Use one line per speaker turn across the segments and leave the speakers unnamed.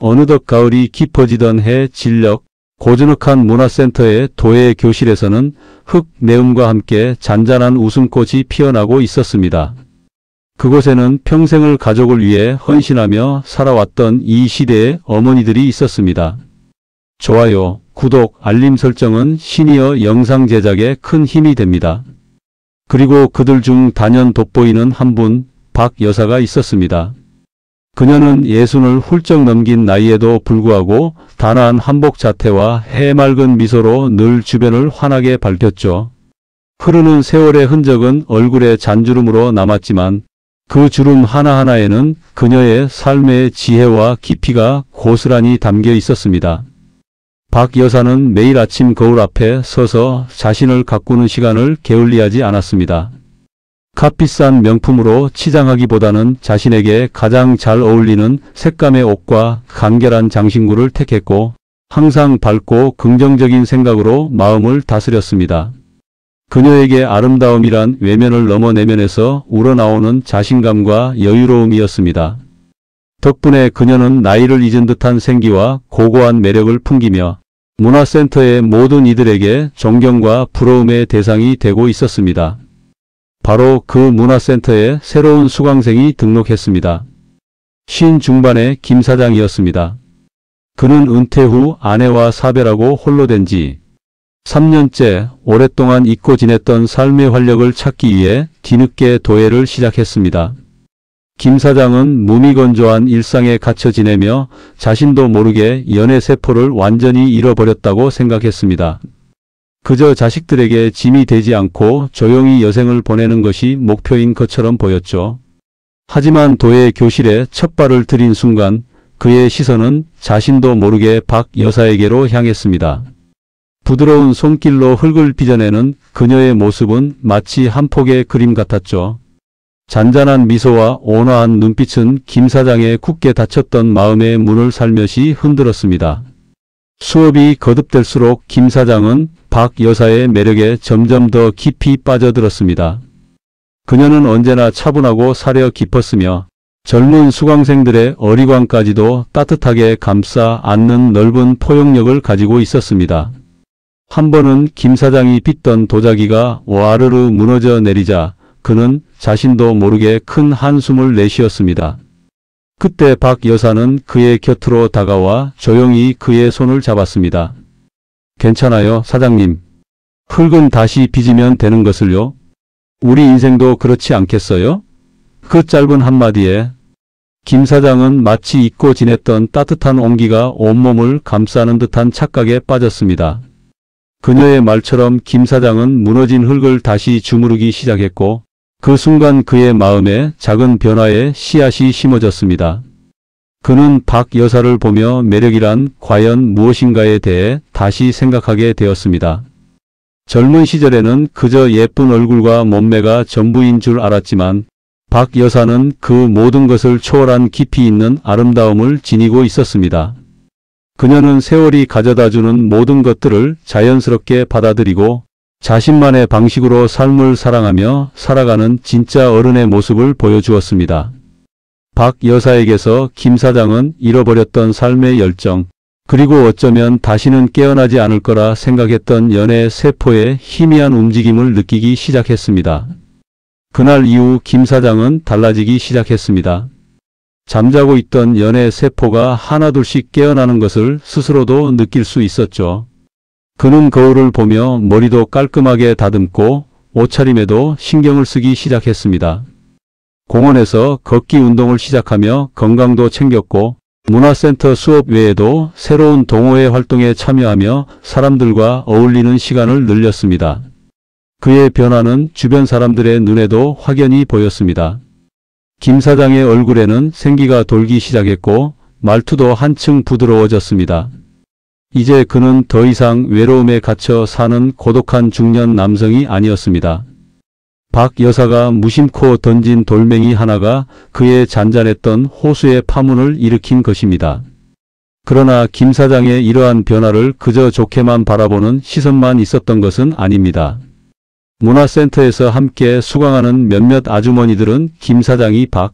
어느덧 가을이 깊어지던 해 진력, 고즈넉한 문화센터의 도예 교실에서는 흙 내음과 함께 잔잔한 웃음꽃이 피어나고 있었습니다. 그곳에는 평생을 가족을 위해 헌신하며 살아왔던 이 시대의 어머니들이 있었습니다. 좋아요, 구독, 알림 설정은 시니어 영상 제작에 큰 힘이 됩니다. 그리고 그들 중 단연 돋보이는 한 분, 박 여사가 있었습니다. 그녀는 60을 훌쩍 넘긴 나이에도 불구하고 단아한 한복 자태와 해맑은 미소로 늘 주변을 환하게 밝혔죠. 흐르는 세월의 흔적은 얼굴에 잔주름으로 남았지만 그 주름 하나하나에는 그녀의 삶의 지혜와 깊이가 고스란히 담겨 있었습니다. 박 여사는 매일 아침 거울 앞에 서서 자신을 가꾸는 시간을 게을리하지 않았습니다. 값비싼 명품으로 치장하기보다는 자신에게 가장 잘 어울리는 색감의 옷과 간결한 장신구를 택했고 항상 밝고 긍정적인 생각으로 마음을 다스렸습니다. 그녀에게 아름다움이란 외면을 넘어 내면에서 우러나오는 자신감과 여유로움이었습니다. 덕분에 그녀는 나이를 잊은 듯한 생기와 고고한 매력을 풍기며 문화센터의 모든 이들에게 존경과 부러움의 대상이 되고 있었습니다. 바로 그 문화센터에 새로운 수강생이 등록했습니다. 50 중반의 김 사장이었습니다. 그는 은퇴 후 아내와 사별하고 홀로 된 지 3년째 오랫동안 잊고 지냈던 삶의 활력을 찾기 위해 뒤늦게 도예를 시작했습니다. 김 사장은 무미건조한 일상에 갇혀 지내며 자신도 모르게 연애 세포를 완전히 잃어버렸다고 생각했습니다. 그저 자식들에게 짐이 되지 않고 조용히 여생을 보내는 것이 목표인 것처럼 보였죠. 하지만 도예 교실에 첫 발을 들인 순간 그의 시선은 자신도 모르게 박 여사에게로 향했습니다. 부드러운 손길로 흙을 빚어내는 그녀의 모습은 마치 한 폭의 그림 같았죠. 잔잔한 미소와 온화한 눈빛은 김 사장의 굳게 닫혔던 마음의 문을 살며시 흔들었습니다. 수업이 거듭될수록 김 사장은 박 여사의 매력에 점점 더 깊이 빠져들었습니다. 그녀는 언제나 차분하고 사려 깊었으며 젊은 수강생들의 어리광까지도 따뜻하게 감싸 안는 넓은 포용력을 가지고 있었습니다. 한 번은 김 사장이 빚던 도자기가 와르르 무너져 내리자 그는 자신도 모르게 큰 한숨을 내쉬었습니다. 그때 박 여사는 그의 곁으로 다가와 조용히 그의 손을 잡았습니다. 괜찮아요, 사장님. 흙은 다시 빚으면 되는 것을요. 우리 인생도 그렇지 않겠어요? 그 짧은 한마디에 김 사장은 마치 잊고 지냈던 따뜻한 온기가 온몸을 감싸는 듯한 착각에 빠졌습니다. 그녀의 말처럼 김 사장은 무너진 흙을 다시 주무르기 시작했고 그 순간 그의 마음에 작은 변화의 씨앗이 심어졌습니다. 그는 박 여사를 보며 매력이란 과연 무엇인가에 대해 다시 생각하게 되었습니다. 젊은 시절에는 그저 예쁜 얼굴과 몸매가 전부인 줄 알았지만 박 여사는 그 모든 것을 초월한 깊이 있는 아름다움을 지니고 있었습니다. 그녀는 세월이 가져다주는 모든 것들을 자연스럽게 받아들이고 자신만의 방식으로 삶을 사랑하며 살아가는 진짜 어른의 모습을 보여주었습니다. 박 여사에게서 김 사장은 잃어버렸던 삶의 열정, 그리고 어쩌면 다시는 깨어나지 않을 거라 생각했던 연애 세포의 희미한 움직임을 느끼기 시작했습니다. 그날 이후 김 사장은 달라지기 시작했습니다. 잠자고 있던 연애 세포가 하나둘씩 깨어나는 것을 스스로도 느낄 수 있었죠. 그는 거울을 보며 머리도 깔끔하게 다듬고 옷차림에도 신경을 쓰기 시작했습니다. 공원에서 걷기 운동을 시작하며 건강도 챙겼고 문화센터 수업 외에도 새로운 동호회 활동에 참여하며 사람들과 어울리는 시간을 늘렸습니다. 그의 변화는 주변 사람들의 눈에도 확연히 보였습니다. 김 사장의 얼굴에는 생기가 돌기 시작했고 말투도 한층 부드러워졌습니다. 이제 그는 더 이상 외로움에 갇혀 사는 고독한 중년 남성이 아니었습니다. 박 여사가 무심코 던진 돌멩이 하나가 그의 잔잔했던 호수의 파문을 일으킨 것입니다. 그러나 김 사장의 이러한 변화를 그저 좋게만 바라보는 시선만 있었던 것은 아닙니다. 문화센터에서 함께 수강하는 몇몇 아주머니들은 김 사장이 박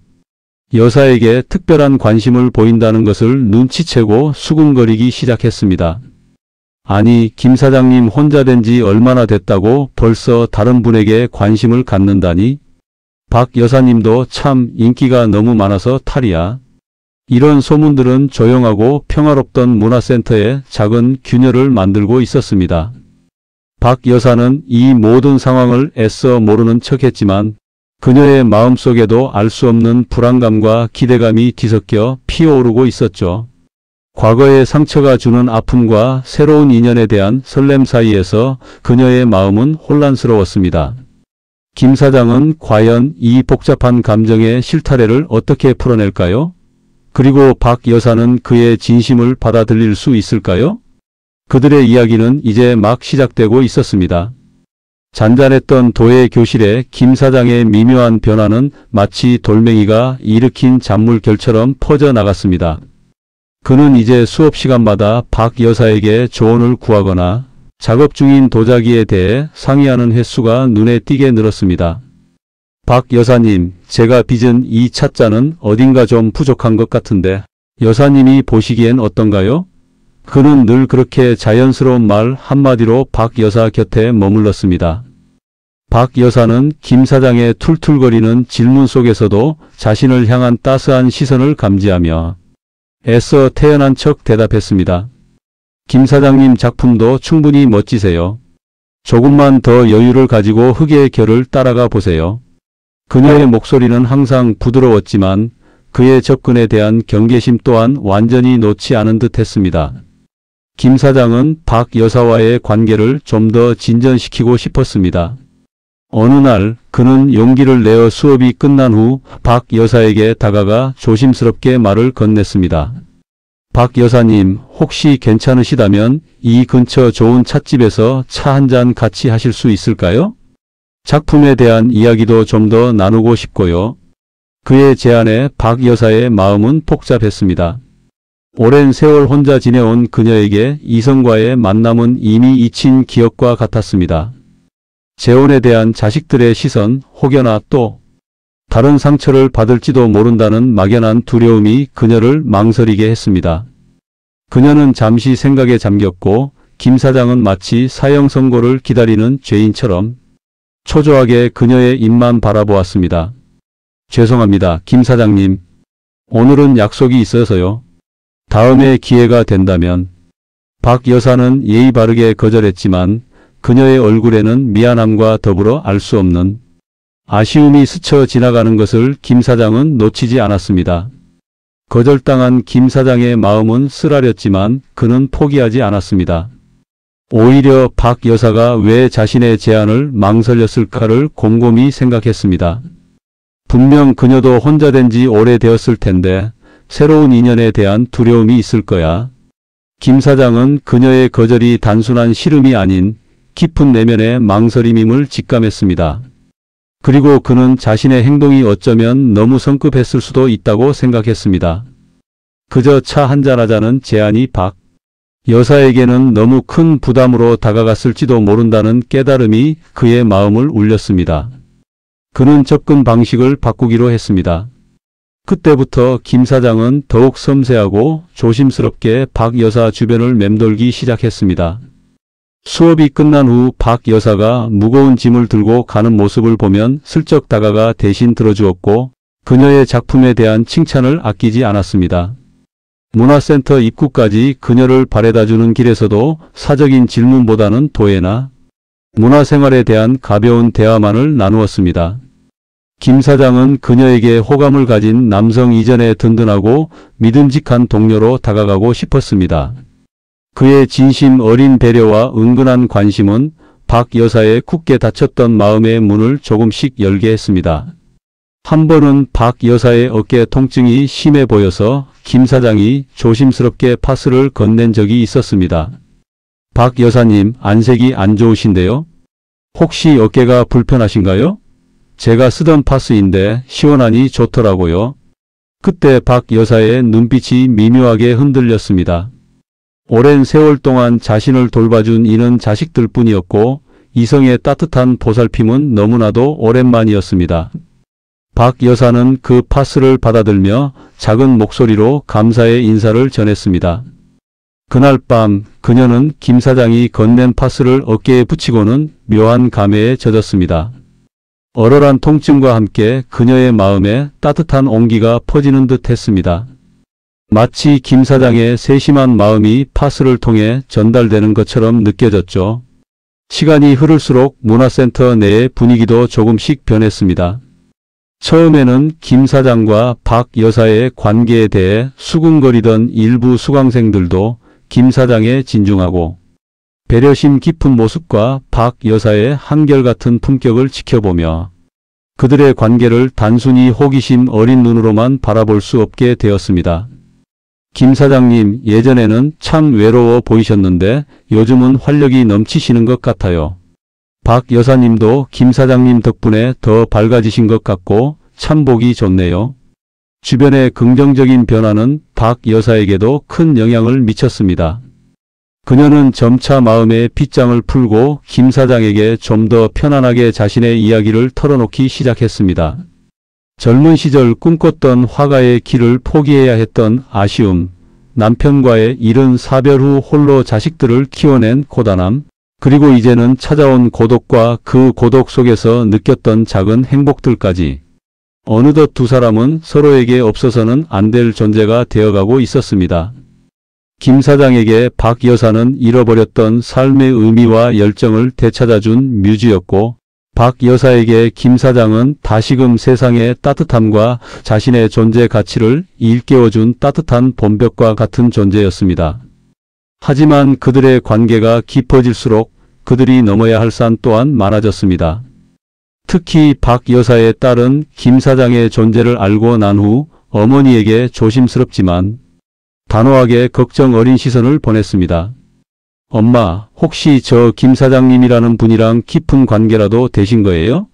여사에게 특별한 관심을 보인다는 것을 눈치채고 수군거리기 시작했습니다. 아니, 김 사장님 혼자 된 지 얼마나 됐다고 벌써 다른 분에게 관심을 갖는다니? 박 여사님도 참 인기가 너무 많아서 탈이야. 이런 소문들은 조용하고 평화롭던 문화센터에 작은 균열을 만들고 있었습니다. 박 여사는 이 모든 상황을 애써 모르는 척했지만 그녀의 마음속에도 알 수 없는 불안감과 기대감이 뒤섞여 피어오르고 있었죠. 과거의 상처가 주는 아픔과 새로운 인연에 대한 설렘 사이에서 그녀의 마음은 혼란스러웠습니다. 김 사장은 과연 이 복잡한 감정의 실타래를 어떻게 풀어낼까요? 그리고 박 여사는 그의 진심을 받아들일 수 있을까요? 그들의 이야기는 이제 막 시작되고 있었습니다. 잔잔했던 도예 교실에 김 사장의 미묘한 변화는 마치 돌멩이가 일으킨 잔물결처럼 퍼져나갔습니다. 그는 이제 수업 시간마다 박 여사에게 조언을 구하거나 작업 중인 도자기에 대해 상의하는 횟수가 눈에 띄게 늘었습니다. 박 여사님, 제가 빚은 이 찻잔은 어딘가 좀 부족한 것 같은데 여사님이 보시기엔 어떤가요? 그는 늘 그렇게 자연스러운 말 한마디로 박 여사 곁에 머물렀습니다. 박 여사는 김 사장의 툴툴거리는 질문 속에서도 자신을 향한 따스한 시선을 감지하며 애써 태연한 척 대답했습니다. 김 사장님 작품도 충분히 멋지세요. 조금만 더 여유를 가지고 흙의 결을 따라가 보세요. 그녀의 목소리는 항상 부드러웠지만 그의 접근에 대한 경계심 또한 완전히 놓지 않은 듯 했습니다. 김 사장은 박 여사와의 관계를 좀 더 진전시키고 싶었습니다. 어느 날 그는 용기를 내어 수업이 끝난 후 박 여사에게 다가가 조심스럽게 말을 건넸습니다. 박 여사님, 혹시 괜찮으시다면 이 근처 좋은 찻집에서 차 한 잔 같이 하실 수 있을까요? 작품에 대한 이야기도 좀 더 나누고 싶고요. 그의 제안에 박 여사의 마음은 복잡했습니다. 오랜 세월 혼자 지내온 그녀에게 이성과의 만남은 이미 잊힌 기억과 같았습니다. 재혼에 대한 자식들의 시선, 혹여나 또 다른 상처를 받을지도 모른다는 막연한 두려움이 그녀를 망설이게 했습니다. 그녀는 잠시 생각에 잠겼고 김 사장은 마치 사형 선고를 기다리는 죄인처럼 초조하게 그녀의 입만 바라보았습니다. 죄송합니다, 김 사장님. 오늘은 약속이 있어서요. 다음에 기회가 된다면. 박 여사는 예의 바르게 거절했지만 그녀의 얼굴에는 미안함과 더불어 알 수 없는 아쉬움이 스쳐 지나가는 것을 김 사장은 놓치지 않았습니다. 거절당한 김 사장의 마음은 쓰라렸지만 그는 포기하지 않았습니다. 오히려 박 여사가 왜 자신의 제안을 망설였을까를 곰곰이 생각했습니다. 분명 그녀도 혼자 된 지 오래되었을 텐데 새로운 인연에 대한 두려움이 있을 거야. 김 사장은 그녀의 거절이 단순한 싫음이 아닌 깊은 내면의 망설임임을 직감했습니다. 그리고 그는 자신의 행동이 어쩌면 너무 성급했을 수도 있다고 생각했습니다. 그저 차 한잔하자는 제안이 박 여사에게는 너무 큰 부담으로 다가갔을지도 모른다는 깨달음이 그의 마음을 울렸습니다. 그는 접근 방식을 바꾸기로 했습니다. 그때부터 김 사장은 더욱 섬세하고 조심스럽게 박 여사 주변을 맴돌기 시작했습니다. 수업이 끝난 후 박 여사가 무거운 짐을 들고 가는 모습을 보면 슬쩍 다가가 대신 들어주었고 그녀의 작품에 대한 칭찬을 아끼지 않았습니다. 문화센터 입구까지 그녀를 바래다주는 길에서도 사적인 질문보다는 도예나 문화생활에 대한 가벼운 대화만을 나누었습니다. 김 사장은 그녀에게 호감을 가진 남성 이전에 든든하고 믿음직한 동료로 다가가고 싶었습니다. 그의 진심 어린 배려와 은근한 관심은 박 여사의 굳게 닫혔던 마음의 문을 조금씩 열게 했습니다. 한 번은 박 여사의 어깨 통증이 심해 보여서 김 사장이 조심스럽게 파스를 건넨 적이 있었습니다. 박 여사님, 안색이 안 좋으신데요? 혹시 어깨가 불편하신가요? 제가 쓰던 파스인데 시원하니 좋더라고요. 그때 박 여사의 눈빛이 미묘하게 흔들렸습니다. 오랜 세월 동안 자신을 돌봐준 이는 자식들 뿐이었고 이성의 따뜻한 보살핌은 너무나도 오랜만이었습니다. 박 여사는 그 파스를 받아들며 작은 목소리로 감사의 인사를 전했습니다. 그날 밤 그녀는 김 사장이 건넨 파스를 어깨에 붙이고는 묘한 감회에 젖었습니다. 얼얼한 통증과 함께 그녀의 마음에 따뜻한 온기가 퍼지는 듯 했습니다. 마치 김 사장의 세심한 마음이 파스를 통해 전달되는 것처럼 느껴졌죠. 시간이 흐를수록 문화센터 내의 분위기도 조금씩 변했습니다. 처음에는 김 사장과 박 여사의 관계에 대해 수군거리던 일부 수강생들도 김 사장의 진중하고 배려심 깊은 모습과 박 여사의 한결같은 품격을 지켜보며 그들의 관계를 단순히 호기심 어린 눈으로만 바라볼 수 없게 되었습니다. 김 사장님, 예전에는 참 외로워 보이셨는데 요즘은 활력이 넘치시는 것 같아요. 박 여사님도 김 사장님 덕분에 더 밝아지신 것 같고 참 보기 좋네요. 주변의 긍정적인 변화는 박 여사에게도 큰 영향을 미쳤습니다. 그녀는 점차 마음의 빗장을 풀고 김 사장에게 좀 더 편안하게 자신의 이야기를 털어놓기 시작했습니다. 젊은 시절 꿈꿨던 화가의 길을 포기해야 했던 아쉬움, 남편과의 이른 사별 후 홀로 자식들을 키워낸 고단함, 그리고 이제는 찾아온 고독과 그 고독 속에서 느꼈던 작은 행복들까지. 어느덧 두 사람은 서로에게 없어서는 안 될 존재가 되어가고 있었습니다. 김 사장에게 박 여사는 잃어버렸던 삶의 의미와 열정을 되찾아준 뮤즈였고, 박 여사에게 김 사장은 다시금 세상의 따뜻함과 자신의 존재 가치를 일깨워준 따뜻한 봄볕과 같은 존재였습니다. 하지만 그들의 관계가 깊어질수록 그들이 넘어야 할 산 또한 많아졌습니다. 특히 박 여사의 딸은 김 사장의 존재를 알고 난 후 어머니에게 조심스럽지만 단호하게 걱정 어린 시선을 보냈습니다. 엄마, 혹시 저 김 사장님이라는 분이랑 깊은 관계라도 되신 거예요?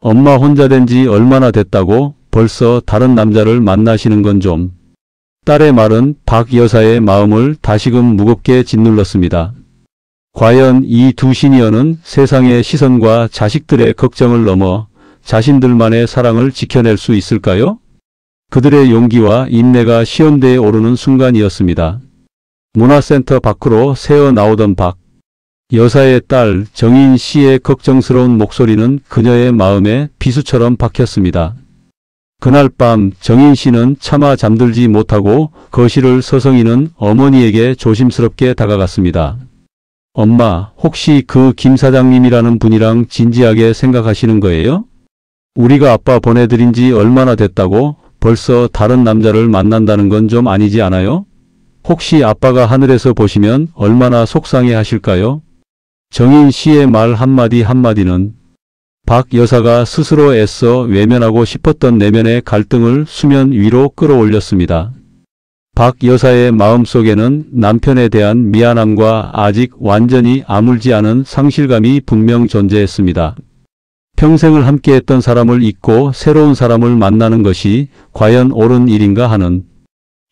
엄마 혼자 된 지 얼마나 됐다고 벌써 다른 남자를 만나시는 건 좀. 딸의 말은 박 여사의 마음을 다시금 무겁게 짓눌렀습니다. 과연 이 두 시니어는 세상의 시선과 자식들의 걱정을 넘어 자신들만의 사랑을 지켜낼 수 있을까요? 그들의 용기와 인내가 시험대에 오르는 순간이었습니다. 문화센터 밖으로 새어 나오던 박 여사의 딸 정인 씨의 걱정스러운 목소리는 그녀의 마음에 비수처럼 박혔습니다. 그날 밤 정인 씨는 차마 잠들지 못하고 거실을 서성이는 어머니에게 조심스럽게 다가갔습니다. 엄마, 혹시 그 김 사장님이라는 분이랑 진지하게 생각하시는 거예요? 우리가 아빠 보내드린 지 얼마나 됐다고 벌써 다른 남자를 만난다는 건 좀 아니지 않아요? 혹시 아빠가 하늘에서 보시면 얼마나 속상해 하실까요? 정인 씨의 말 한마디 한마디는 박 여사가 스스로 애써 외면하고 싶었던 내면의 갈등을 수면 위로 끌어올렸습니다. 박 여사의 마음속에는 남편에 대한 미안함과 아직 완전히 아물지 않은 상실감이 분명 존재했습니다. 평생을 함께했던 사람을 잊고 새로운 사람을 만나는 것이 과연 옳은 일인가 하는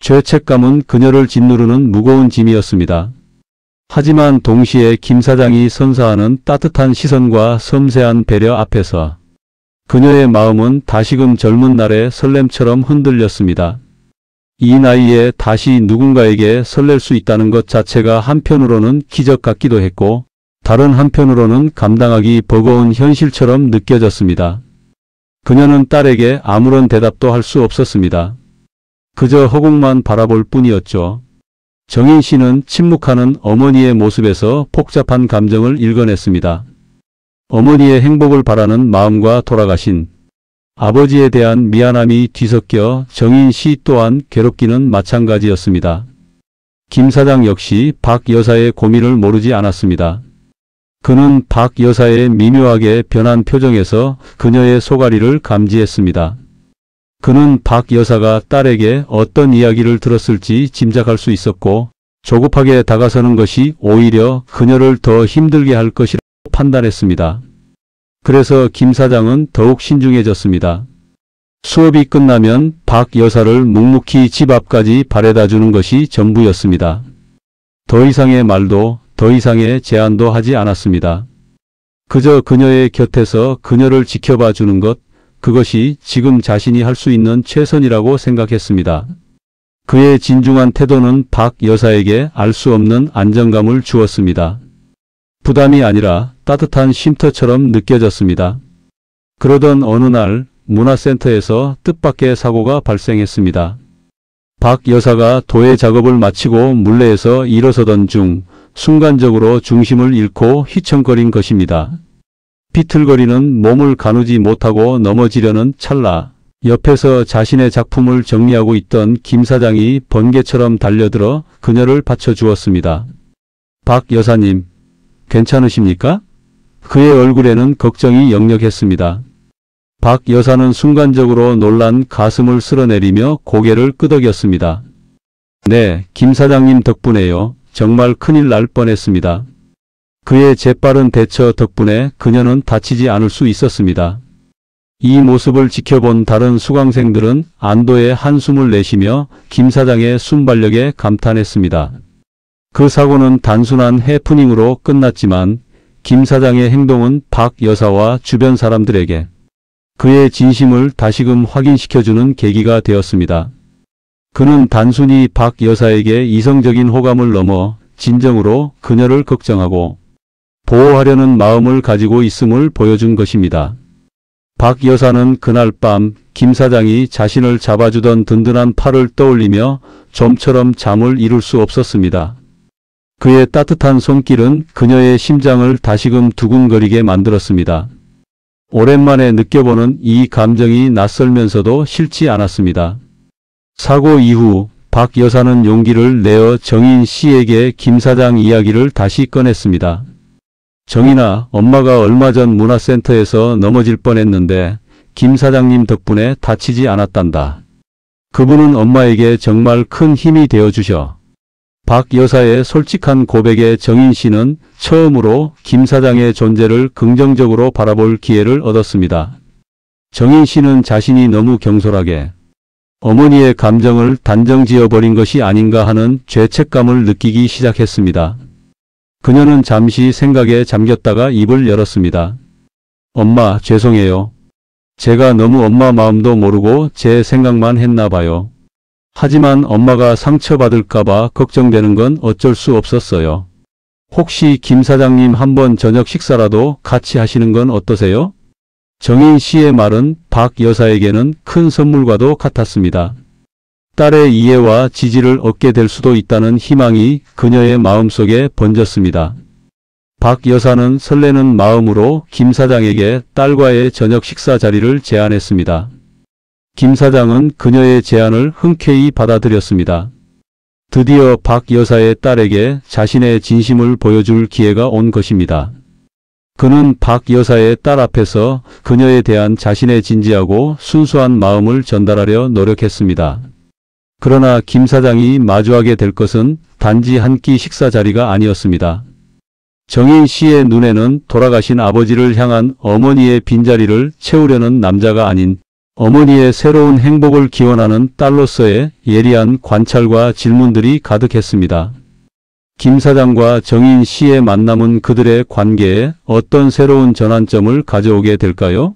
죄책감은 그녀를 짓누르는 무거운 짐이었습니다. 하지만 동시에 김 사장이 선사하는 따뜻한 시선과 섬세한 배려 앞에서 그녀의 마음은 다시금 젊은 날의 설렘처럼 흔들렸습니다. 이 나이에 다시 누군가에게 설렐 수 있다는 것 자체가 한편으로는 기적 같기도 했고 다른 한편으로는 감당하기 버거운 현실처럼 느껴졌습니다. 그녀는 딸에게 아무런 대답도 할 수 없었습니다. 그저 허공만 바라볼 뿐이었죠. 정인 씨는 침묵하는 어머니의 모습에서 복잡한 감정을 읽어냈습니다. 어머니의 행복을 바라는 마음과 돌아가신 아버지에 대한 미안함이 뒤섞여 정인 씨 또한 괴롭기는 마찬가지였습니다. 김 사장 역시 박 여사의 고민을 모르지 않았습니다. 그는 박 여사의 미묘하게 변한 표정에서 그녀의 속앓이를 감지했습니다. 그는 박 여사가 딸에게 어떤 이야기를 들었을지 짐작할 수 있었고 조급하게 다가서는 것이 오히려 그녀를 더 힘들게 할 것이라고 판단했습니다. 그래서 김 사장은 더욱 신중해졌습니다. 수업이 끝나면 박 여사를 묵묵히 집 앞까지 바래다 주는 것이 전부였습니다. 더 이상의 말도 더 이상의 제안도 하지 않았습니다. 그저 그녀의 곁에서 그녀를 지켜봐 주는 것, 그것이 지금 자신이 할 수 있는 최선이라고 생각했습니다. 그의 진중한 태도는 박 여사에게 알 수 없는 안정감을 주었습니다. 부담이 아니라 따뜻한 쉼터처럼 느껴졌습니다. 그러던 어느 날 문화센터에서 뜻밖의 사고가 발생했습니다. 박 여사가 도예 작업을 마치고 물레에서 일어서던 중 순간적으로 중심을 잃고 휘청거린 것입니다. 비틀거리는 몸을 가누지 못하고 넘어지려는 찰나 옆에서 자신의 작품을 정리하고 있던 김 사장이 번개처럼 달려들어 그녀를 받쳐주었습니다. 박 여사님, 괜찮으십니까? 그의 얼굴에는 걱정이 역력했습니다. 박 여사는 순간적으로 놀란 가슴을 쓸어내리며 고개를 끄덕였습니다. 네, 김 사장님 덕분에요. 정말 큰일 날 뻔했습니다. 그의 재빠른 대처 덕분에 그녀는 다치지 않을 수 있었습니다. 이 모습을 지켜본 다른 수강생들은 안도의 한숨을 내쉬며 김 사장의 순발력에 감탄했습니다. 그 사고는 단순한 해프닝으로 끝났지만 김 사장의 행동은 박 여사와 주변 사람들에게 그의 진심을 다시금 확인시켜주는 계기가 되었습니다. 그는 단순히 박 여사에게 이성적인 호감을 넘어 진정으로 그녀를 걱정하고 보호하려는 마음을 가지고 있음을 보여준 것입니다. 박 여사는 그날 밤 김 사장이 자신을 잡아주던 든든한 팔을 떠올리며 좀처럼 잠을 이룰 수 없었습니다. 그의 따뜻한 손길은 그녀의 심장을 다시금 두근거리게 만들었습니다. 오랜만에 느껴보는 이 감정이 낯설면서도 싫지 않았습니다. 사고 이후 박 여사는 용기를 내어 정인 씨에게 김 사장 이야기를 다시 꺼냈습니다. 정인아, 엄마가 얼마 전 문화센터에서 넘어질 뻔했는데 김 사장님 덕분에 다치지 않았단다. 그분은 엄마에게 정말 큰 힘이 되어주셔. 박 여사의 솔직한 고백에 정인 씨는 처음으로 김 사장의 존재를 긍정적으로 바라볼 기회를 얻었습니다. 정인 씨는 자신이 너무 경솔하게 어머니의 감정을 단정지어버린 것이 아닌가 하는 죄책감을 느끼기 시작했습니다. 그녀는 잠시 생각에 잠겼다가 입을 열었습니다. 엄마, 죄송해요. 제가 너무 엄마 마음도 모르고 제 생각만 했나 봐요. 하지만 엄마가 상처받을까봐 걱정되는 건 어쩔 수 없었어요. 혹시 김 사장님 한번 저녁 식사라도 같이 하시는 건 어떠세요? 정인 씨의 말은 박 여사에게는 큰 선물과도 같았습니다. 딸의 이해와 지지를 얻게 될 수도 있다는 희망이 그녀의 마음속에 번졌습니다. 박 여사는 설레는 마음으로 김 사장에게 딸과의 저녁 식사 자리를 제안했습니다. 김 사장은 그녀의 제안을 흔쾌히 받아들였습니다. 드디어 박 여사의 딸에게 자신의 진심을 보여줄 기회가 온 것입니다. 그는 박 여사의 딸 앞에서 그녀에 대한 자신의 진지하고 순수한 마음을 전달하려 노력했습니다. 그러나 김 사장이 마주하게 될 것은 단지 한 끼 식사 자리가 아니었습니다. 정인 씨의 눈에는 돌아가신 아버지를 향한 어머니의 빈자리를 채우려는 남자가 아닌 어머니의 새로운 행복을 기원하는 딸로서의 예리한 관찰과 질문들이 가득했습니다. 김 사장과 정인 씨의 만남은 그들의 관계에 어떤 새로운 전환점을 가져오게 될까요?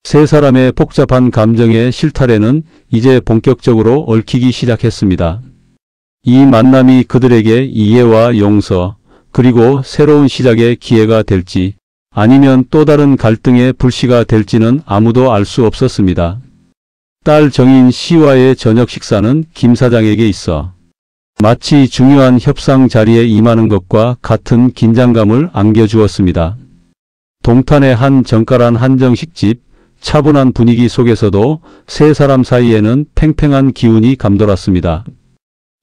세 사람의 복잡한 감정의 실타래는 이제 본격적으로 얽히기 시작했습니다. 이 만남이 그들에게 이해와 용서, 그리고 새로운 시작의 기회가 될지 아니면 또 다른 갈등의 불씨가 될지는 아무도 알 수 없었습니다. 딸 정인 씨와의 저녁 식사는 김 사장에게 있어 마치 중요한 협상 자리에 임하는 것과 같은 긴장감을 안겨주었습니다. 동탄의 한 정갈한 한정식집, 차분한 분위기 속에서도 세 사람 사이에는 팽팽한 기운이 감돌았습니다.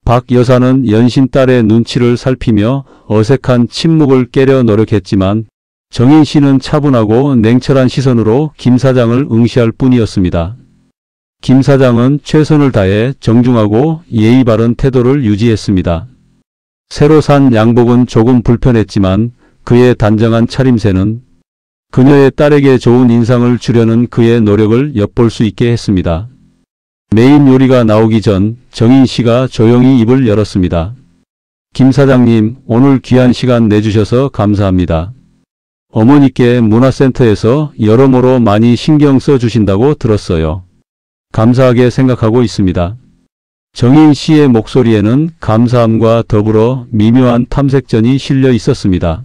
박 여사는 연신 딸의 눈치를 살피며 어색한 침묵을 깨려 노력했지만 정인 씨는 차분하고 냉철한 시선으로 김 사장을 응시할 뿐이었습니다. 김 사장은 최선을 다해 정중하고 예의 바른 태도를 유지했습니다. 새로 산 양복은 조금 불편했지만 그의 단정한 차림새는 그녀의 딸에게 좋은 인상을 주려는 그의 노력을 엿볼 수 있게 했습니다. 메인 요리가 나오기 전 정인 씨가 조용히 입을 열었습니다. 김 사장님, 오늘 귀한 시간 내주셔서 감사합니다. 어머니께 문화센터에서 여러모로 많이 신경 써주신다고 들었어요. 감사하게 생각하고 있습니다. 정인 씨의 목소리에는 감사함과 더불어 미묘한 탐색전이 실려 있었습니다.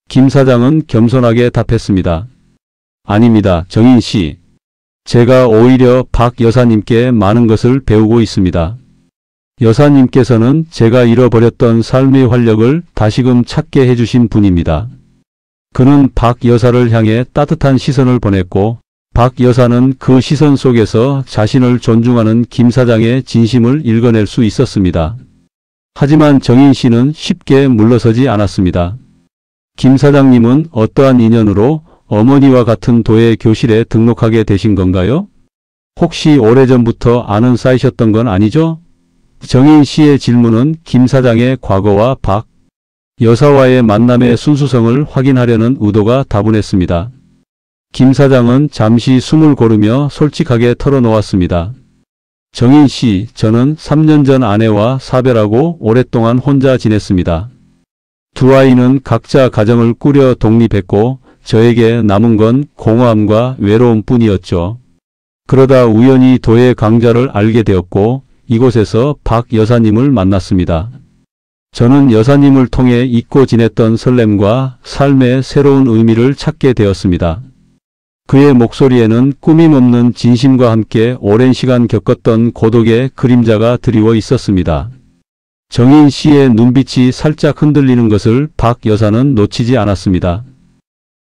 김 사장은 겸손하게 답했습니다. 아닙니다, 정인 씨. 제가 오히려 박 여사님께 많은 것을 배우고 있습니다. 여사님께서는 제가 잃어버렸던 삶의 활력을 다시금 찾게 해주신 분입니다. 그는 박 여사를 향해 따뜻한 시선을 보냈고 박 여사는 그 시선 속에서 자신을 존중하는 김 사장의 진심을 읽어낼 수 있었습니다. 하지만 정인 씨는 쉽게 물러서지 않았습니다. 김 사장님은 어떠한 인연으로 어머니와 같은 도예 교실에 등록하게 되신 건가요? 혹시 오래전부터 아는 사이셨던 건 아니죠? 정인 씨의 질문은 김 사장의 과거와 박 여사와의 만남의 순수성을 확인하려는 의도가 다분했습니다. 김 사장은 잠시 숨을 고르며 솔직하게 털어놓았습니다. 정인 씨, 저는 3년 전 아내와 사별하고 오랫동안 혼자 지냈습니다. 두 아이는 각자 가정을 꾸려 독립했고 저에게 남은 건 공허함과 외로움 뿐이었죠. 그러다 우연히 도예 강좌를 알게 되었고 이곳에서 박 여사님을 만났습니다. 저는 여사님을 통해 잊고 지냈던 설렘과 삶의 새로운 의미를 찾게 되었습니다. 그의 목소리에는 꾸밈없는 진심과 함께 오랜 시간 겪었던 고독의 그림자가 드리워 있었습니다. 정인 씨의 눈빛이 살짝 흔들리는 것을 박 여사는 놓치지 않았습니다.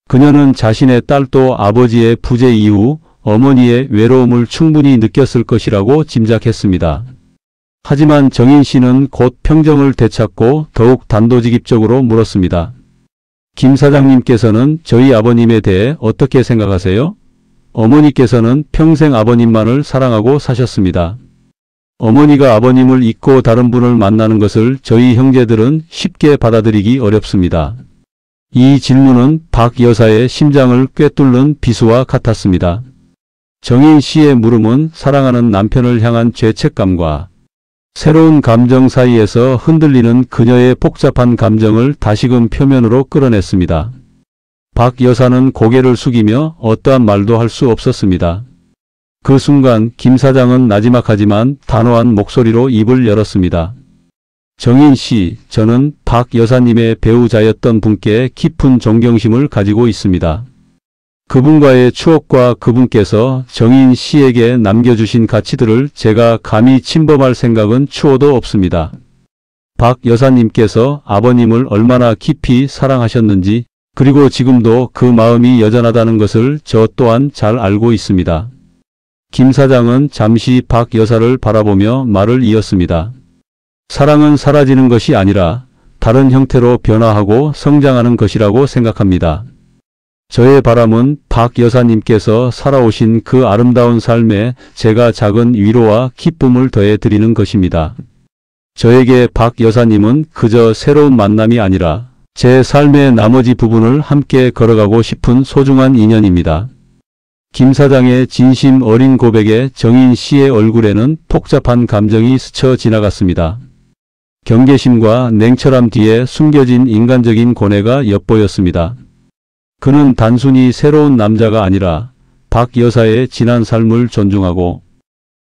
그녀는 자신의 딸도 아버지의 부재 이후 어머니의 외로움을 충분히 느꼈을 것이라고 짐작했습니다. 하지만 정인 씨는 곧 평정을 되찾고 더욱 단도직입적으로 물었습니다. 김 사장님께서는 저희 아버님에 대해 어떻게 생각하세요? 어머니께서는 평생 아버님만을 사랑하고 사셨습니다. 어머니가 아버님을 잊고 다른 분을 만나는 것을 저희 형제들은 쉽게 받아들이기 어렵습니다. 이 질문은 박 여사의 심장을 꿰뚫는 비수와 같았습니다. 정인 씨의 물음은 사랑하는 남편을 향한 죄책감과 새로운 감정 사이에서 흔들리는 그녀의 복잡한 감정을 다시금 표면으로 끌어냈습니다. 박 여사는 고개를 숙이며 어떠한 말도 할 수 없었습니다. 그 순간 김 사장은 나지막하지만 단호한 목소리로 입을 열었습니다. 정인 씨, 저는 박 여사님의 배우자였던 분께 깊은 존경심을 가지고 있습니다. 그분과의 추억과 그분께서 정인 씨에게 남겨주신 가치들을 제가 감히 침범할 생각은 추호도 없습니다. 박 여사님께서 아버님을 얼마나 깊이 사랑하셨는지 그리고 지금도 그 마음이 여전하다는 것을 저 또한 잘 알고 있습니다. 김 사장은 잠시 박 여사를 바라보며 말을 이었습니다. 사랑은 사라지는 것이 아니라 다른 형태로 변화하고 성장하는 것이라고 생각합니다. 저의 바람은 박 여사님께서 살아오신 그 아름다운 삶에 제가 작은 위로와 기쁨을 더해 드리는 것입니다. 저에게 박 여사님은 그저 새로운 만남이 아니라 제 삶의 나머지 부분을 함께 걸어가고 싶은 소중한 인연입니다. 김 사장의 진심 어린 고백에 정인 씨의 얼굴에는 복잡한 감정이 스쳐 지나갔습니다. 경계심과 냉철함 뒤에 숨겨진 인간적인 고뇌가 엿보였습니다. 그는 단순히 새로운 남자가 아니라 박 여사의 지난 삶을 존중하고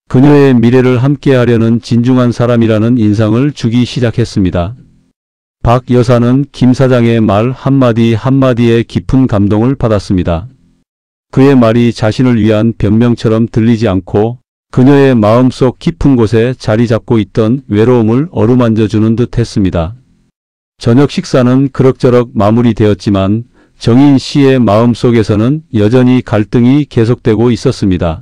그녀의 미래를 함께하려는 진중한 사람이라는 인상을 주기 시작했습니다. 박 여사는 김 사장의 말 한마디 한마디에 깊은 감동을 받았습니다. 그의 말이 자신을 위한 변명처럼 들리지 않고 그녀의 마음속 깊은 곳에 자리 잡고 있던 외로움을 어루만져 주는 듯 했습니다. 저녁 식사는 그럭저럭 마무리되었지만 정인 씨의 마음속에서는 여전히 갈등이 계속되고 있었습니다.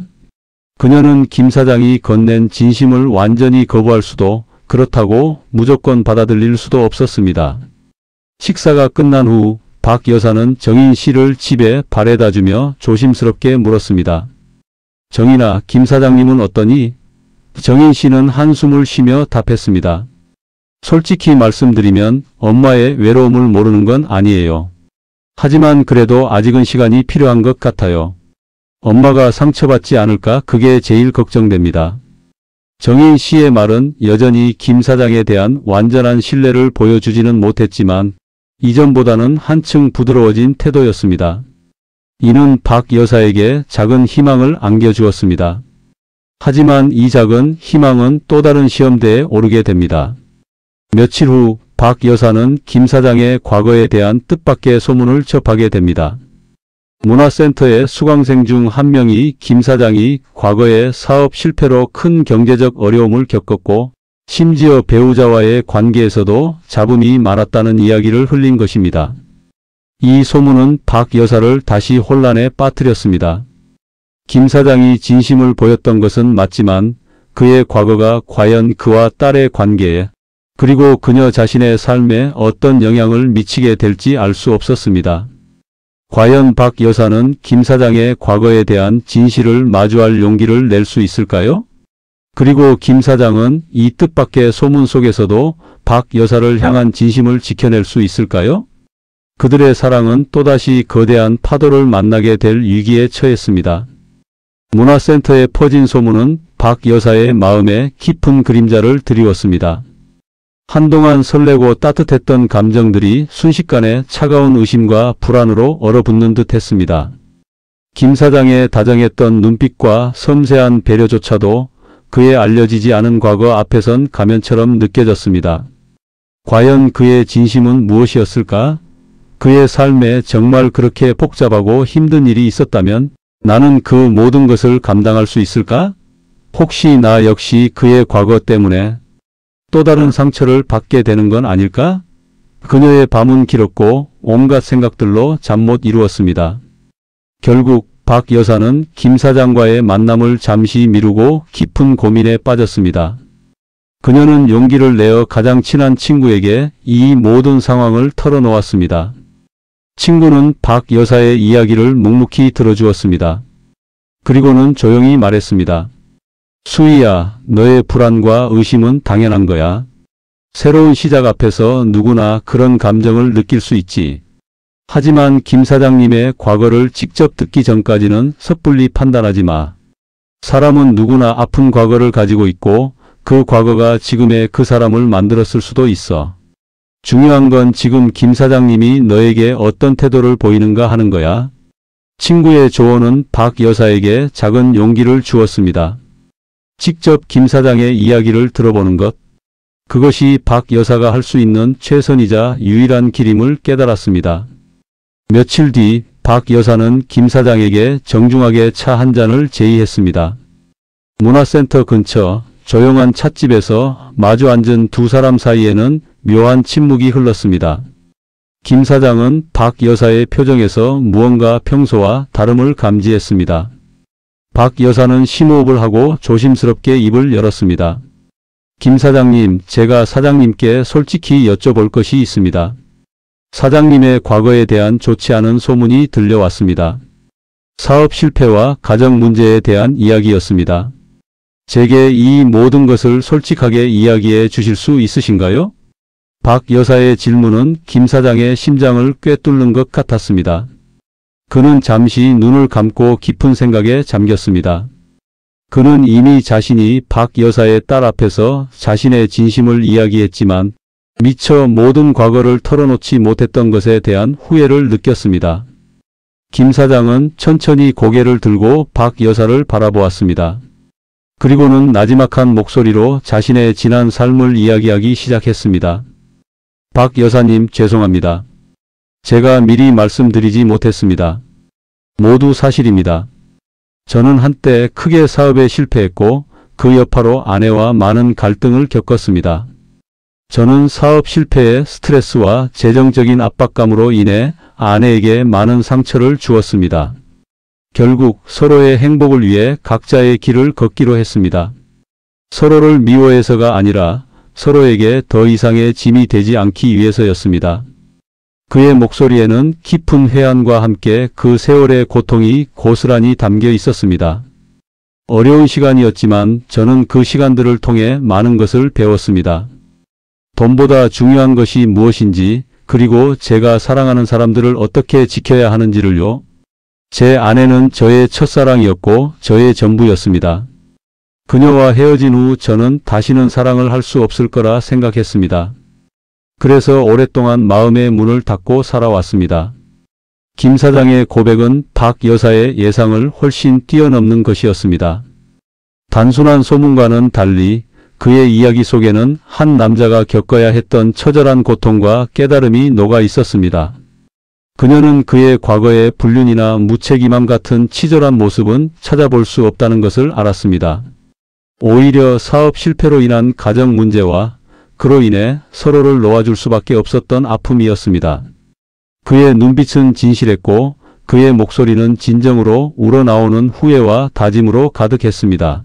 그녀는 김 사장이 건넨 진심을 완전히 거부할 수도 그렇다고 무조건 받아들일 수도 없었습니다. 식사가 끝난 후 박 여사는 정인 씨를 집에 바래다 주며 조심스럽게 물었습니다. 정인아, 김 사장님은 어떠니? 정인 씨는 한숨을 쉬며 답했습니다. 솔직히 말씀드리면 엄마의 외로움을 모르는 건 아니에요. 하지만 그래도 아직은 시간이 필요한 것 같아요. 엄마가 상처받지 않을까 그게 제일 걱정됩니다. 정인 씨의 말은 여전히 김 사장에 대한 완전한 신뢰를 보여주지는 못했지만 이전보다는 한층 부드러워진 태도였습니다. 이는 박 여사에게 작은 희망을 안겨주었습니다. 하지만 이 작은 희망은 또 다른 시험대에 오르게 됩니다. 며칠 후 박 여사는 김 사장의 과거에 대한 뜻밖의 소문을 접하게 됩니다. 문화센터의 수강생 중 한 명이 김 사장이 과거에 사업 실패로 큰 경제적 어려움을 겪었고 심지어 배우자와의 관계에서도 잡음이 많았다는 이야기를 흘린 것입니다. 이 소문은 박 여사를 다시 혼란에 빠뜨렸습니다. 김 사장이 진심을 보였던 것은 맞지만 그의 과거가 과연 그와 딸의 관계에 그리고 그녀 자신의 삶에 어떤 영향을 미치게 될지 알 수 없었습니다. 과연 박 여사는 김 사장의 과거에 대한 진실을 마주할 용기를 낼 수 있을까요? 그리고 김 사장은 이 뜻밖의 소문 속에서도 박 여사를 향한 진심을 지켜낼 수 있을까요? 그들의 사랑은 또다시 거대한 파도를 만나게 될 위기에 처했습니다. 문화센터에 퍼진 소문은 박 여사의 마음에 깊은 그림자를 드리웠습니다. 한동안 설레고 따뜻했던 감정들이 순식간에 차가운 의심과 불안으로 얼어붙는 듯 했습니다. 김 사장의 다정했던 눈빛과 섬세한 배려조차도 그의 알려지지 않은 과거 앞에선 가면처럼 느껴졌습니다. 과연 그의 진심은 무엇이었을까? 그의 삶에 정말 그렇게 복잡하고 힘든 일이 있었다면 나는 그 모든 것을 감당할 수 있을까? 혹시 나 역시 그의 과거 때문에 또 다른 상처를 받게 되는 건 아닐까? 그녀의 밤은 길었고 온갖 생각들로 잠 못 이루었습니다. 결국 박 여사는 김 사장과의 만남을 잠시 미루고 깊은 고민에 빠졌습니다. 그녀는 용기를 내어 가장 친한 친구에게 이 모든 상황을 털어놓았습니다. 친구는 박 여사의 이야기를 묵묵히 들어주었습니다. 그리고는 조용히 말했습니다. 수희야, 너의 불안과 의심은 당연한 거야. 새로운 시작 앞에서 누구나 그런 감정을 느낄 수 있지. 하지만 김 사장님의 과거를 직접 듣기 전까지는 섣불리 판단하지 마. 사람은 누구나 아픈 과거를 가지고 있고 그 과거가 지금의 그 사람을 만들었을 수도 있어. 중요한 건 지금 김 사장님이 너에게 어떤 태도를 보이는가 하는 거야. 친구의 조언은 박 여사에게 작은 용기를 주었습니다. 직접 김 사장의 이야기를 들어보는 것. 그것이 박 여사가 할 수 있는 최선이자 유일한 길임을 깨달았습니다. 며칠 뒤 박 여사는 김 사장에게 정중하게 차 한 잔을 제의했습니다. 문화센터 근처 조용한 찻집에서 마주 앉은 두 사람 사이에는 묘한 침묵이 흘렀습니다. 김 사장은 박 여사의 표정에서 무언가 평소와 다름을 감지했습니다. 박 여사는 심호흡을 하고 조심스럽게 입을 열었습니다. 김 사장님, 제가 사장님께 솔직히 여쭤볼 것이 있습니다. 사장님의 과거에 대한 좋지 않은 소문이 들려왔습니다. 사업 실패와 가정 문제에 대한 이야기였습니다. 제게 이 모든 것을 솔직하게 이야기해 주실 수 있으신가요? 박 여사의 질문은 김 사장의 심장을 꿰뚫는 것 같았습니다. 그는 잠시 눈을 감고 깊은 생각에 잠겼습니다. 그는 이미 자신이 박 여사의 딸 앞에서 자신의 진심을 이야기했지만 미처 모든 과거를 털어놓지 못했던 것에 대한 후회를 느꼈습니다. 김 사장은 천천히 고개를 들고 박 여사를 바라보았습니다. 그리고는 나지막한 목소리로 자신의 지난 삶을 이야기하기 시작했습니다. 박 여사님, 죄송합니다. 제가 미리 말씀드리지 못했습니다. 모두 사실입니다. 저는 한때 크게 사업에 실패했고 그 여파로 아내와 많은 갈등을 겪었습니다. 저는 사업 실패의 스트레스와 재정적인 압박감으로 인해 아내에게 많은 상처를 주었습니다. 결국 서로의 행복을 위해 각자의 길을 걷기로 했습니다. 서로를 미워해서가 아니라 서로에게 더 이상의 짐이 되지 않기 위해서였습니다. 그의 목소리에는 깊은 회한과 함께 그 세월의 고통이 고스란히 담겨 있었습니다. 어려운 시간이었지만 저는 그 시간들을 통해 많은 것을 배웠습니다. 돈보다 중요한 것이 무엇인지, 그리고 제가 사랑하는 사람들을 어떻게 지켜야 하는지를요. 제 아내는 저의 첫사랑이었고 저의 전부였습니다. 그녀와 헤어진 후 저는 다시는 사랑을 할 수 없을 거라 생각했습니다. 그래서 오랫동안 마음의 문을 닫고 살아왔습니다. 김 사장의 고백은 박 여사의 예상을 훨씬 뛰어넘는 것이었습니다. 단순한 소문과는 달리 그의 이야기 속에는 한 남자가 겪어야 했던 처절한 고통과 깨달음이 녹아 있었습니다. 그녀는 그의 과거의 불륜이나 무책임함 같은 치졸한 모습은 찾아볼 수 없다는 것을 알았습니다. 오히려 사업 실패로 인한 가정 문제와 그로 인해 서로를 놓아줄 수밖에 없었던 아픔이었습니다. 그의 눈빛은 진실했고 그의 목소리는 진정으로 우러나오는 후회와 다짐으로 가득했습니다.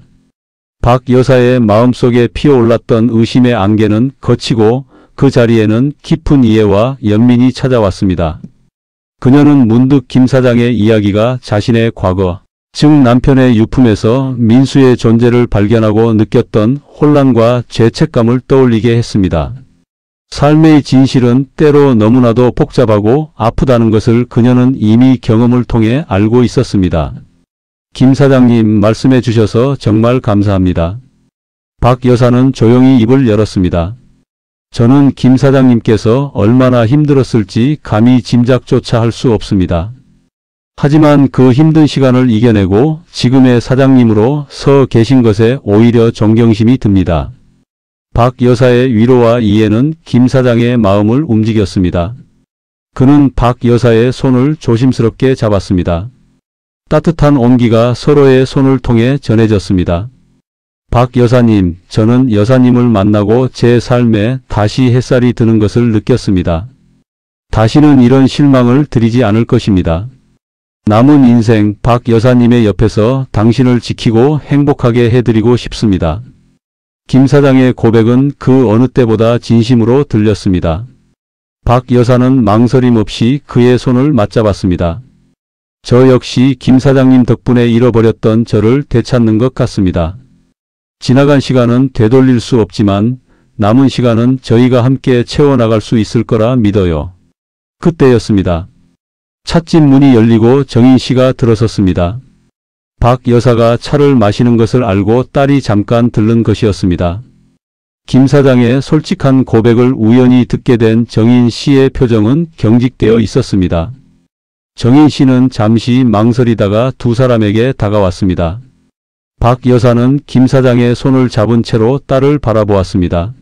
박 여사의 마음속에 피어올랐던 의심의 안개는 걷히고 그 자리에는 깊은 이해와 연민이 찾아왔습니다. 그녀는 문득 김 사장의 이야기가 자신의 과거, 즉 남편의 유품에서 민수의 존재를 발견하고 느꼈던 혼란과 죄책감을 떠올리게 했습니다. 삶의 진실은 때로 너무나도 복잡하고 아프다는 것을 그녀는 이미 경험을 통해 알고 있었습니다. 김 사장님 말씀해 주셔서 정말 감사합니다. 박 여사는 조용히 입을 열었습니다. 저는 김 사장님께서 얼마나 힘들었을지 감히 짐작조차 할 수 없습니다. 하지만 그 힘든 시간을 이겨내고 지금의 사장님으로 서 계신 것에 오히려 존경심이 듭니다. 박 여사의 위로와 이해는 김 사장의 마음을 움직였습니다. 그는 박 여사의 손을 조심스럽게 잡았습니다. 따뜻한 온기가 서로의 손을 통해 전해졌습니다. 박 여사님, 저는 여사님을 만나고 제 삶에 다시 햇살이 드는 것을 느꼈습니다. 다시는 이런 실망을 드리지 않을 것입니다. 남은 인생 박 여사님의 옆에서 당신을 지키고 행복하게 해드리고 싶습니다. 김 사장의 고백은 그 어느 때보다 진심으로 들렸습니다. 박 여사는 망설임 없이 그의 손을 맞잡았습니다. 저 역시 김 사장님 덕분에 잃어버렸던 저를 되찾는 것 같습니다. 지나간 시간은 되돌릴 수 없지만 남은 시간은 저희가 함께 채워나갈 수 있을 거라 믿어요. 그때였습니다. 찻집 문이 열리고 정인 씨가 들어섰습니다. 박 여사가 차를 마시는 것을 알고 딸이 잠깐 들른 것이었습니다. 김 사장의 솔직한 고백을 우연히 듣게 된 정인 씨의 표정은 경직되어 있었습니다. 정인 씨는 잠시 망설이다가 두 사람에게 다가왔습니다. 박 여사는 김 사장의 손을 잡은 채로 딸을 바라보았습니다.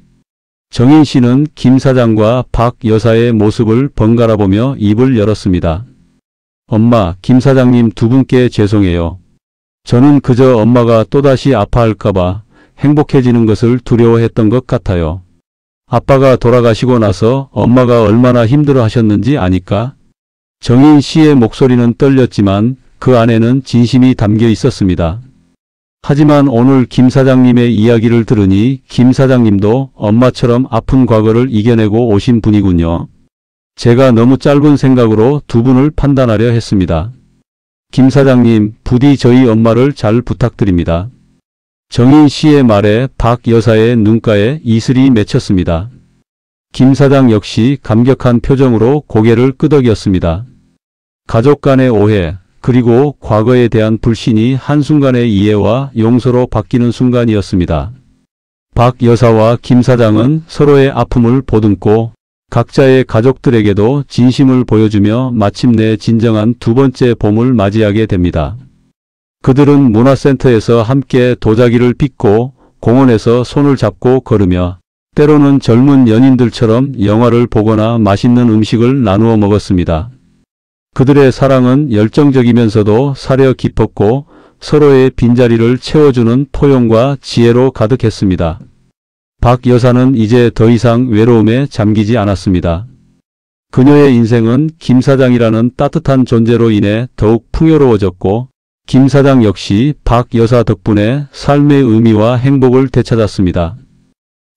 정인 씨는 김 사장과 박 여사의 모습을 번갈아 보며 입을 열었습니다. 엄마, 김 사장님 두 분께 죄송해요. 저는 그저 엄마가 또다시 아파할까봐 행복해지는 것을 두려워했던 것 같아요. 아빠가 돌아가시고 나서 엄마가 얼마나 힘들어 하셨는지 아니까? 정인 씨의 목소리는 떨렸지만 그 안에는 진심이 담겨 있었습니다. 하지만 오늘 김 사장님의 이야기를 들으니 김 사장님도 엄마처럼 아픈 과거를 이겨내고 오신 분이군요. 제가 너무 짧은 생각으로 두 분을 판단하려 했습니다. 김 사장님, 부디 저희 엄마를 잘 부탁드립니다. 정인 씨의 말에 박 여사의 눈가에 이슬이 맺혔습니다. 김 사장 역시 감격한 표정으로 고개를 끄덕였습니다. 가족 간의 오해, 그리고 과거에 대한 불신이 한순간의 이해와 용서로 바뀌는 순간이었습니다. 박 여사와 김 사장은 서로의 아픔을 보듬고 각자의 가족들에게도 진심을 보여주며 마침내 진정한 두 번째 봄을 맞이하게 됩니다. 그들은 문화센터에서 함께 도자기를 빚고 공원에서 손을 잡고 걸으며 때로는 젊은 연인들처럼 영화를 보거나 맛있는 음식을 나누어 먹었습니다. 그들의 사랑은 열정적이면서도 사려 깊었고 서로의 빈자리를 채워주는 포용과 지혜로 가득했습니다. 박 여사는 이제 더 이상 외로움에 잠기지 않았습니다. 그녀의 인생은 김 사장이라는 따뜻한 존재로 인해 더욱 풍요로워졌고 김 사장 역시 박 여사 덕분에 삶의 의미와 행복을 되찾았습니다.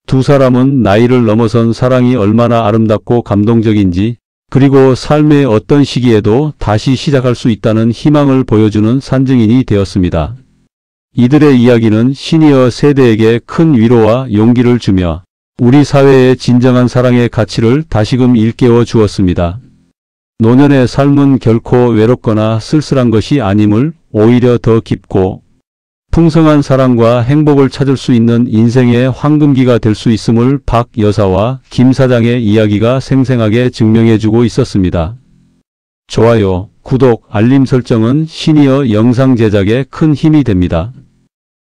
두 사람은 나이를 넘어선 사랑이 얼마나 아름답고 감동적인지 그리고 삶의 어떤 시기에도 다시 시작할 수 있다는 희망을 보여주는 산증인이 되었습니다. 이들의 이야기는 시니어 세대에게 큰 위로와 용기를 주며 우리 사회의 진정한 사랑의 가치를 다시금 일깨워 주었습니다. 노년의 삶은 결코 외롭거나 쓸쓸한 것이 아님을 오히려 더 깊고 풍성한 사랑과 행복을 찾을 수 있는 인생의 황금기가 될 수 있음을 박 여사와 김 사장의 이야기가 생생하게 증명해주고 있었습니다. 좋아요, 구독, 알림 설정은 시니어 영상 제작에 큰 힘이 됩니다.